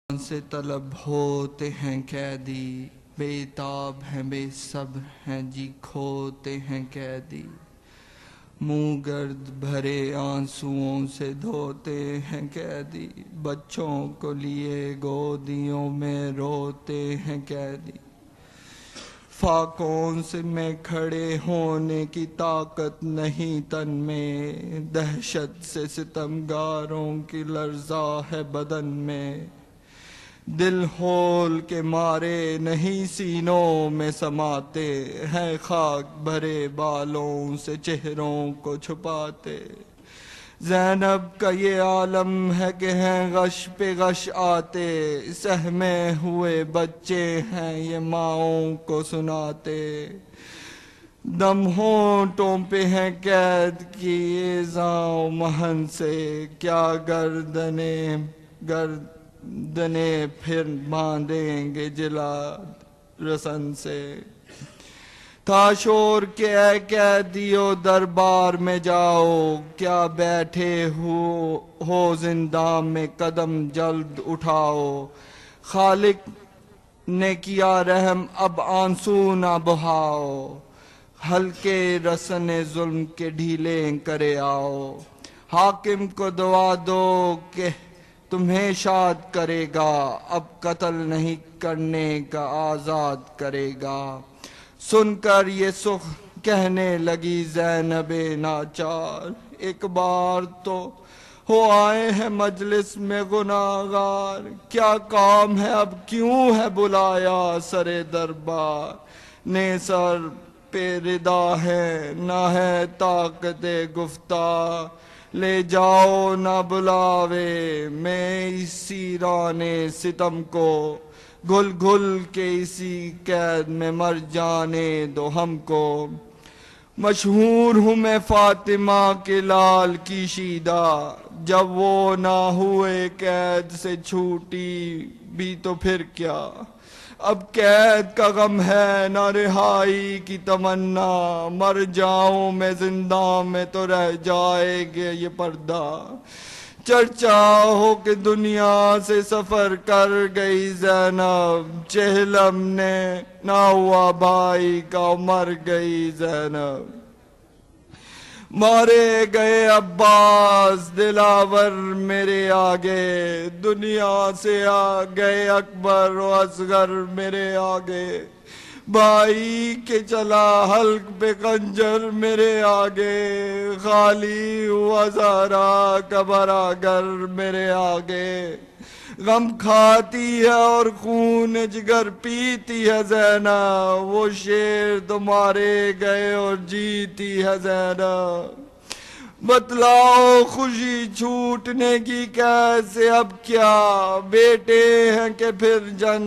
سے طلب ہوتے ہیں قیدی، بے تاب ہیں بے صبر ہیں جی کھوتے ہیں قیدی، منہ گرد بھرے آنسوؤں سے دھوتے ہیں قیدی، بچوں کو لیے گودیوں میں روتے ہیں قیدی، فاقوں سے میں کھڑے ہونے کی طاقت نہیں تن میں، دہشت سے ستمگاروں کی لرزا ہے بدن میں، دل ہول کے مارے نہیں سینوں میں سماتے ہیں، خاک بھرے بالوں سے چہروں کو چھپاتے، زینب کا یہ عالم ہے کہ ہیں غش پہ غش آتے، سہمے ہوئے بچے ہیں یہ ماؤں کو سناتے، دم ہونٹوں پہ ہیں قید کی ایذاں محن سے، کیا گردنیں پھر باندھیں گے جلا رسن سے، تھا شور کہ اے قیدیو دربار میں جاؤ، کیا بیٹھے ہو زنداں میں قدم جلد اٹھاؤ، خالق نے کیا رحم اب آنسو نہ بہاؤ، ہلکے رسن ظلم کے ڈھیلے کرے آؤ، حاکم کو دعا دو کہ تمہیں شاد کرے گا، اب قتل نہیں کرنے کا آزاد کرے گا، سن کر یہ سخ کہنے لگی زینب ناچار، ایک بار تو ہو آئے ہیں مجلس میں گناہگار، کیا کام ہے اب کیوں ہے بلایا سر دربار، نے سر پہ ردا ہے نہ ہے طاقت گفتار، لے جاؤ نہ بلاوے میں اسی ران ستم کو، گھل گھل کے اسی قید میں مر جانے دو ہم کو، مشہور ہوں میں فاطمہ کے لال کی شیدہ، جب وہ نہ ہوئے قید سے چھوٹی بھی تو پھر کیا، اب قید کا غم ہے نہ رہائی کی تمنا، مر جاؤں میں زنداں میں تو رہ جائے گے یہ پردہ، چرچا ہو کہ دنیا سے سفر کر گئی زینب، چہلم نے نہ ہوا بھائی کا مر گئی زینب، مارے گئے عباس دلاور میرے آگے، دنیا سے آ گئے اکبر و اصغر میرے آگے، بھائی کے چلا حلق پہ خنجر میرے آگے، خالی ہوا زہرا کا بھرا گھر میرے آگے، غم کھاتی ہے اور خون جگر پیتی ہے زینب، وہ شیر تمہارے گئے اور جیتی ہے زینب، بتلاؤ خوشی چھوٹنے کی کیسے اب کیا، بیٹے ہیں کہ پھر جن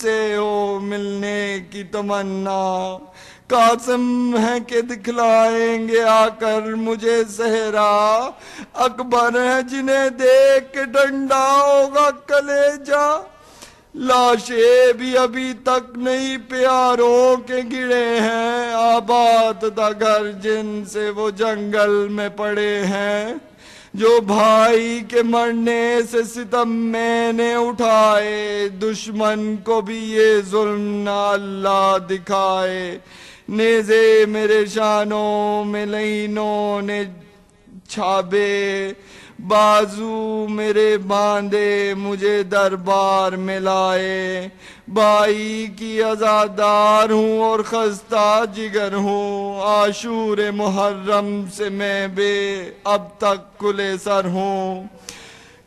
سے ہو ملنے کی تمنا، قاسم ہے کہ دکھلائیں گے آ کر مجھے صحرا، اکبر ہے جنہیں دیکھ کے ڈنڈا ہوگا کلیجہ، لاشیں بھی ابھی تک نہیں پیاروں کے گرے ہیں، آباد تھا گھر جن سے وہ جنگل میں پڑے ہیں، جو بھائی کے مرنے سے ستم میں نے اٹھائے، دشمن کو بھی یہ ظلم نہ اللہ دکھائے، نیزے میرے شانوں میں لہینوں نے چھابے، بازو میرے باندھے مجھے دربار میں لائے، بھائی کی عزادار ہوں اور خستہ جگر ہوں، عاشور محرم سے میں بے اب تک کلے سر ہوں،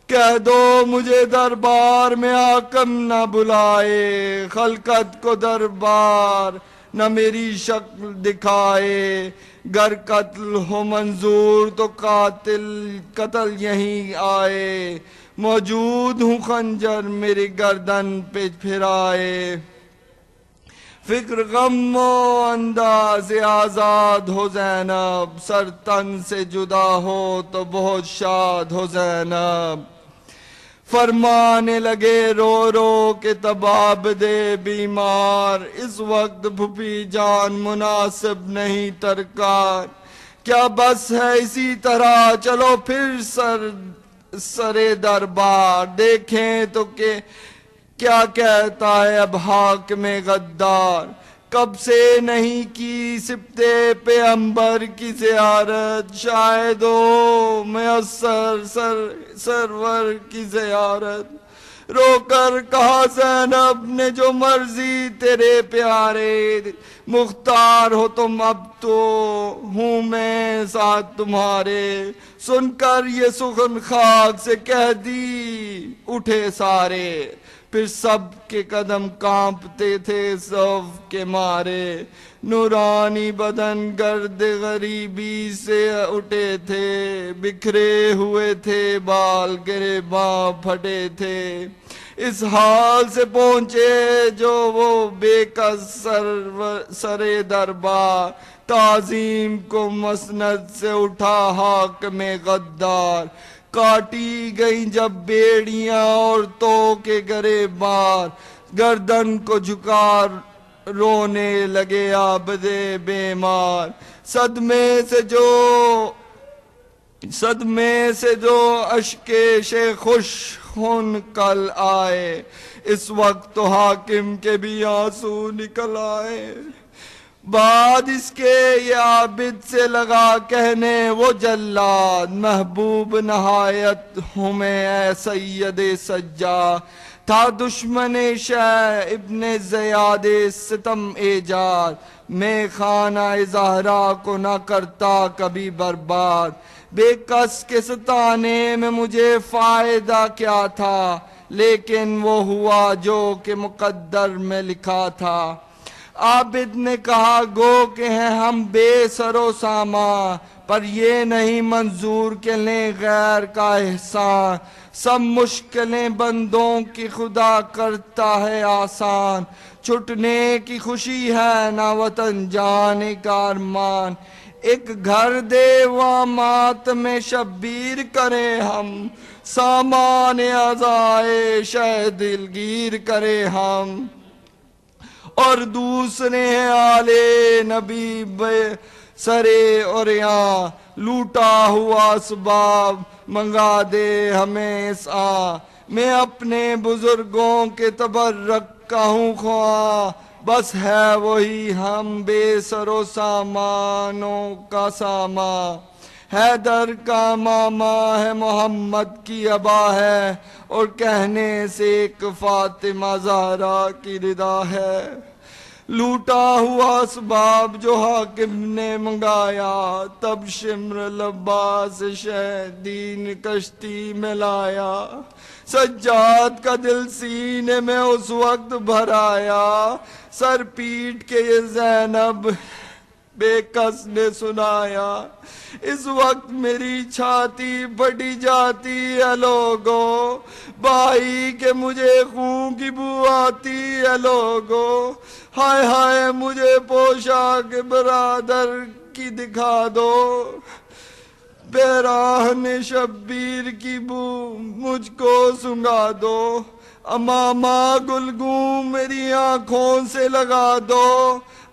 کہہ دو مجھے دربار میں حاکم نہ بلائے، خلقت کو دربار نہ میری شکل دکھائے، گر قتل ہو منظور تو قتل یہیں آئے، موجود ہوں خنجر میری گردن پہ پھرائے، فکر غم و انداز آزاد ہو زینب، سر تن سے جدا ہو تو بہت شاد ہو زینب، فرمانے لگے رو رو کہ تباب دے بیمار، اس وقت پھوپھی جان مناسب نہیں ترکار، کیا بس ہے اسی طرح چلو پھر سر سرے دربار، دیکھیں تو کہ کیا کہتا ہے اب حاکم غدار۔ کب سے نہیں کی سبط پیغمبر کی زیارت، شاید ہو میسر سرور کی زیارت۔ رو کر کہا زینب نے جو مرضی تیرے پیارے، مختار ہو تم اب تو ہوں میں ساتھ تمہارے۔ سن کر یہ سخن خاک سے کہہ دی اٹھے سارے، پھر سب کے قدم کانپتے تھے صف کے مارے۔ نورانی بدن گرد غریبی سے اٹھے تھے، بکھرے ہوئے تھے بال گریباں پھٹے تھے۔ اس حال سے پہنچے جو وہ بے کس سرے دربار، تعظیم کو مسند سے اٹھا حاکم غدار۔ کاٹی گئی جب بیڑیاں عورتوں کے گریباں، گردن کو جھکا رونے لگے عابد بیمار۔ صدمے سے جو اشک خوش خون کل آئے، اس وقت تو حاکم کے بھی آنسو نکل آئے۔ بعد اس کے یہ عابد سے لگا کہنے وہ جلاد، محبوب نہایت ہوں میں اے سید سجاد۔ تھا دشمن شہ ابن زیاد ستم ایجاد، میں خانہ زہرا کو نہ کرتا کبھی برباد۔ بے کس کے ستانے میں مجھے فائدہ کیا تھا، لیکن وہ ہوا جو کہ مقدر میں لکھا تھا۔ عابد نے کہا گو کہ ہیں ہم بے سر و سامان، پر یہ نہیں منظور کہ لیں غیر کا احسان۔ سب مشکلیں بندوں کی خدا کرتا ہے آسان، چھٹنے کی خوشی ہے نہ وطن جانے کا ارمان۔ ایک گھر دے وامات میں شبیر کریں ہم، سامان عزائے شہ دلگیر کریں ہم۔ اور دوسرے ہیں آل نبی بے سرے اور یہاں، لوٹا ہوا اسباب منگا دے ہمیں اس آن۔ میں اپنے بزرگوں کے تبرک کا ہوں خواہاں، بس ہے وہی ہم بے سر و سامانوں کا سامان۔ حیدر کا ماما ہے محمد کی ابا ہے، اور کہنے سے ایک فاطمہ زہرا کی ردا ہے۔ لوٹا ہوا اسباب جو حاکم نے منگایا، تب شمر لباس شہ دین کشتی میں لایا۔ سجاد کا دل سینے میں اس وقت بھر آیا، سر پیٹ کے یہ زینب بے کس نے سنایا۔ اس وقت میری چھاتی پھٹی جاتی ہے لوگو، بھائی کہ مجھے خون کی بو آتی ہے لوگو۔ ہائے ہائے مجھے پوشاک برادر کی دکھا دو، پیراہن شبیر کی بو مجھ کو سنگا دو۔ امامہ گلگوں میری آنکھوں سے لگا دو۔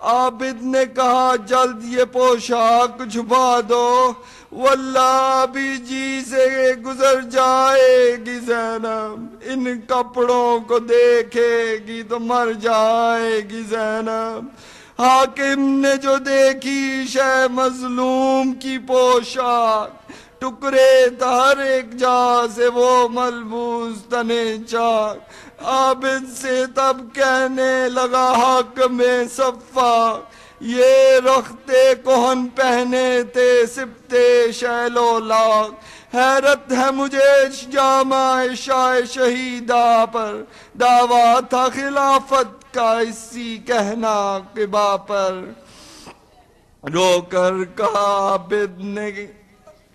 عابد نے کہا جلد یہ پوشاک چھپا دو، واللہ ابھی جی سے گزر جائے گی زینب، ان کپڑوں کو دیکھے گی تو مر جائے گی زینب۔ حاکم نے جو دیکھی شہ مظلوم کی پوشاک، ٹکڑے تھا ہر ایک جا سے وہ ملبوس تنے چاک۔ عابد سے تب کہنے لگا حاکم صفا، یہ رختے کہن پہنے تھے سبط شیلو لاغ۔ حیرت ہے مجھے جامع شاہ شہیدہ پر، دعویٰ تھا خلافت کا اسی کہنا قبا پر۔ رو کر کہا عابد نے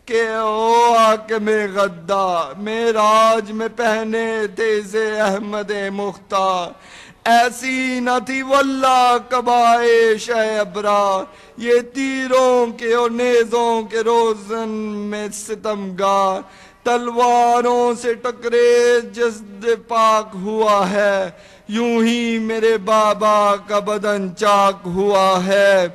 کہ او حاکم غدار، معراج میں پہنے تھے اسے احمد مختار۔ ایسی نہ تھی واللہ قبائے شہ ابرار، یہ تیروں کے اور نیزوں کے روزن میں ستمگار۔ تلواروں سے ٹکرے جسد پاک ہوا ہے، یوں ہی میرے بابا کا بدن چاک ہوا ہے۔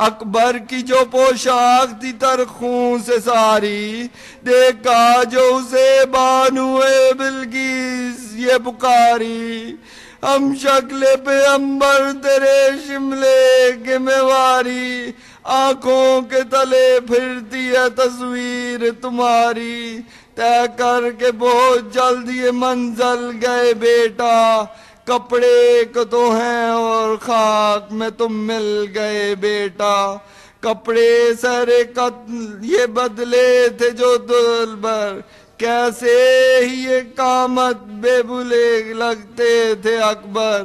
اکبر کی جو پوشاک تھی تر خون سے ساری، دیکھا جو اسے بانوئے بلقیس یہ پکاری۔ ہم شکل پیغمبر تیرے شملے کے میواری، آنکھوں کے تلے پھرتی ہے تصویر تمہاری۔ طے کر کے بہت جلد یہ منزل گئے بیٹا، کپڑے کو تو ہیں اور خاک میں تم مل گئے بیٹا۔ کپڑے سر قتل یہ بدلے تھے جو دلبر، کیسے ہی یہ قامت بے بلے لگتے تھے اکبر۔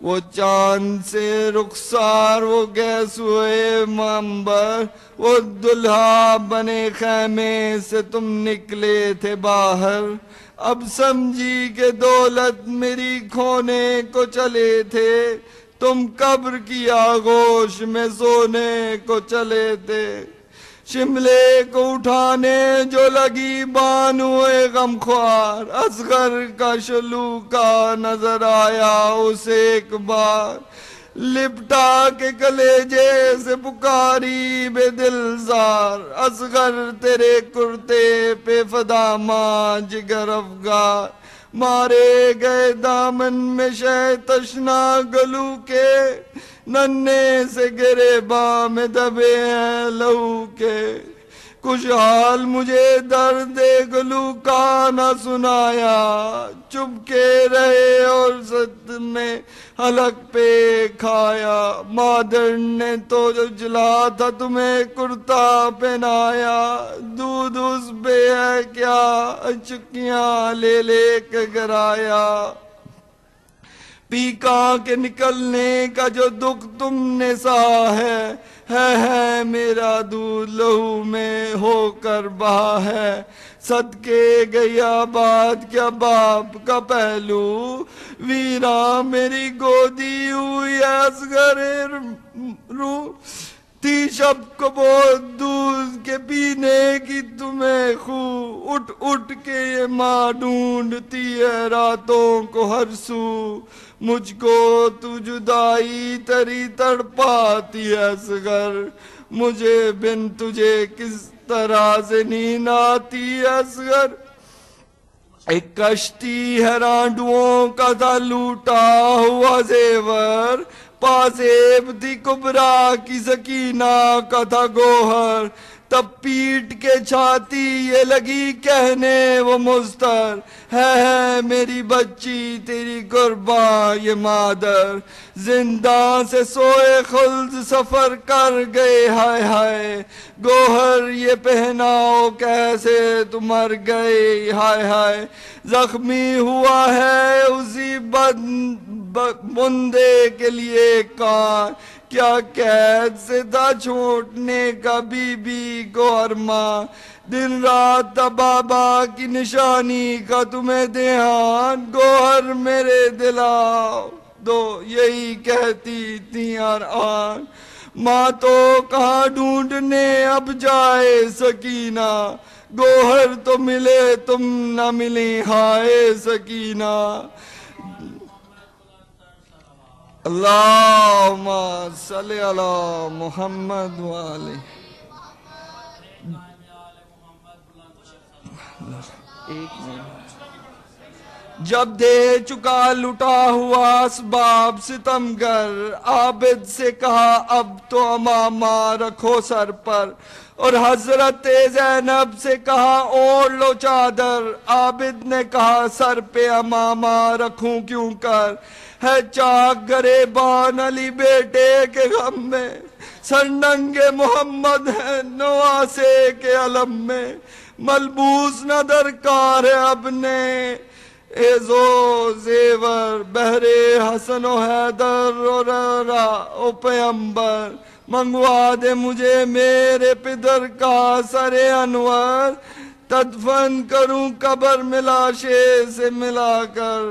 وہ چاند سے رخسار وہ گیس ہوئے منبر، وہ دلہا بنے خیمے سے تم نکلے تھے باہر۔ اب سمجھی کہ دولت میری کھونے کو چلے تھے، تم قبر کی آغوش میں سونے کو چلے تھے۔ شملے کو اٹھانے جو لگی بانوئے غمخوار، اصغر کا شلوکا نظر آیا اسے ایک بار۔ لپٹا کے کلیجے سے پکاری بے دلزار، اصغر تیرے کرتے پہ فدا ماں جگر افگار۔ مارے گئے دامن میں شہ تشنا گلو کے، ننھے سے گرے بام دبے ہیں لہو کے۔ کچھ حال مجھے درد گلو کا نہ سنایا، چپ کے رہے اور ست میں حلق پہ کھایا۔ مادر نے تو جو جلا تھا تمہیں کرتا پہنایا، دودھ اس پہ ہے کیا چکیاں لے لے کے گرایا۔ پیکا کے نکلنے کا جو دکھ تم نے سہا ہے میرا دودھ لہو میں ہو کر بہا ہے۔ صدقے گیا بات کیا باپ کا پہلو، ویراں میری گودی ہوئی اصغر روح۔ تھی شب کو بہت دودھ کے پینے کی تمہیں خو، اٹھ اٹھ کے یہ ماں ڈھونڈتی ہے راتوں کو ہر سو۔ مجھ کو تو جدائی تری تڑپاتی ہے اصغر، مجھے بن تجھے کس طرح سے نیند آتی ہے اصغر۔ ایک کشتی ہے رانڈوؤں کا تھا لوٹا ہوا زیور، پاسیب تھی کبرا کی سکینہ کا تھا گوہر۔ تب پیٹ کے چھاتی یہ لگی کہنے وہ مضطر، ہے میری بچی تیری قرباں یہ مادر۔ زنداں سے سوئے خلد سفر کر گئے ہائے ہائے، گوہر یہ پہناؤ کیسے تم مر گئے ہائے ہائے۔ زخمی ہوا ہے اسی بندے کے لیے کان، کیا قید سے تھا چھوٹنے کا بی بی کو ارماں۔ دن رات تھا بابا کی نشانی کا تمہیں دھیان، گوہر میرے دلاؤ دو یہی کہتی تھی ہر آن۔ ماں تو کہاں ڈھونڈنے اب جائے سکینہ، گوہر تو ملے تم نہ ملی ہائے سکینہ۔ اللہم صلی علی محمد وآلہ۔ جب دے چکا لٹا ہوا اسباب ستمگر، عابد سے کہا اب تو امامہ رکھو سر پر، اور حضرت زینب سے کہا اوڑھ لو چادر۔ عابد نے کہا سر پہ امامہ رکھوں کیوں کر، ہے چاک گریبان علی بیٹے کے غم میں، سرننگ محمد ہے نواسے کے علم میں۔ ملبوس نہ درکار ہے اب نے ایزو زیور، بہرے حسن و حیدر و پیمبر، منگوا دے مجھے میرے پدر کا سر انور، تدفن کروں قبر میں لاشے سے ملا کر۔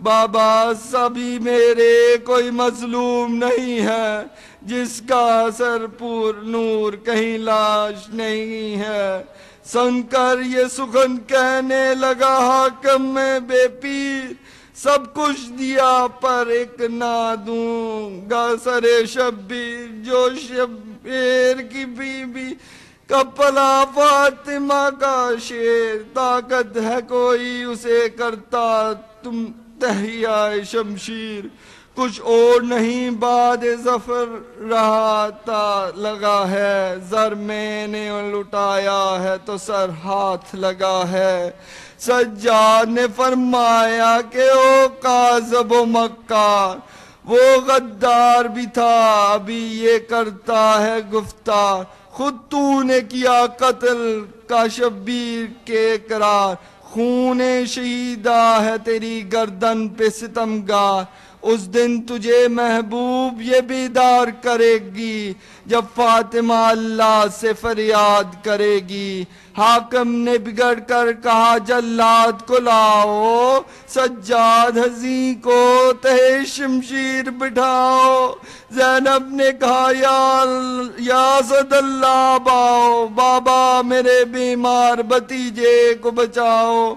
بابا سبھی میرے کوئی مظلوم نہیں ہے، جس کا سر پور نور کہیں لاش نہیں ہے۔ سن کر یہ سخن کہنے لگا حاکم میں بے پیر، سب کچھ دیا پر ایک نہ دوں گا سر شبیر، جو شبیر کی بیوی کا پلا فاطمہ کا شیر، طاقت ہے کوئی اسے کرتا تم تہیا شمشیر، کچھ اور نہیں بعد ظفر رہا تا لگا ہے، زر میں نے لٹایا ہے تو سر ہاتھ لگا ہے۔ سجاد نے فرمایا کہ او کاذب و مکار، وہ غدار بھی تھا ابھی یہ کرتا ہے گفتار، خود تو نے کیا قتل کا شبیر کے اقرار، خون شہیدہ ہے تیری گردن پہ ستمگار، اس دن تجھے محبوب یہ بیدار کرے گی جب فاطمہ اللہ سے فریاد کرے گی۔ حاکم نے بگڑ کر کہا جلاد کو لاؤ، سجاد حزیں کو تہ شمشیر بٹھاؤ، زینب نے کہا یا اسد اللہ باؤ، بابا میرے بیمار بھتیجے کو بچاؤ،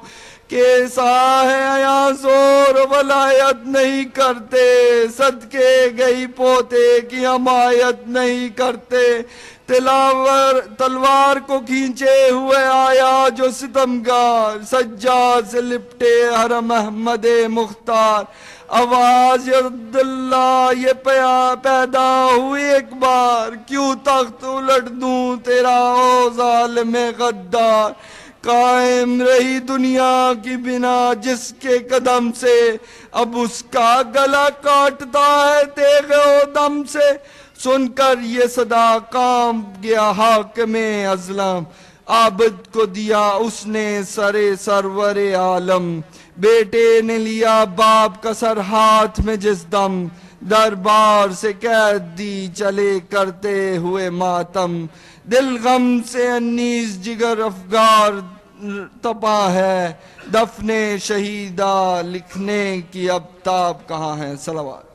کیسا ہے یہاں زور ولایت نہیں کرتے، صدقے گئی پوتے کی حمایت نہیں کرتے، تلوار کو کھینچے ہوئے آیا جو ستمگار، سجاد سے لپٹے حرم احمد مختار، آواز عبداللہ یہ پیدا ہوئی ایک بار، کیوں تخت الٹ دوں تیرا او ظالم غدار، قائم رہی دنیا کی بنا جس کے قدم سے، اب اس کا گلا کاٹتا ہے تیغ و دم سے، سن کر یہ صدا کانپ گیا حاکم ازلم، عابد کو دیا اس نے سرور عالم، بیٹے نے لیا باپ کا سر ہاتھ میں جس دم، دربار سے قید دی چلے کرتے ہوئے ماتم، دل غم سے انیس جگر افگار تپا ہے، دفن شہیدہ لکھنے کی اب تاب کہاں ہے۔ صلوات۔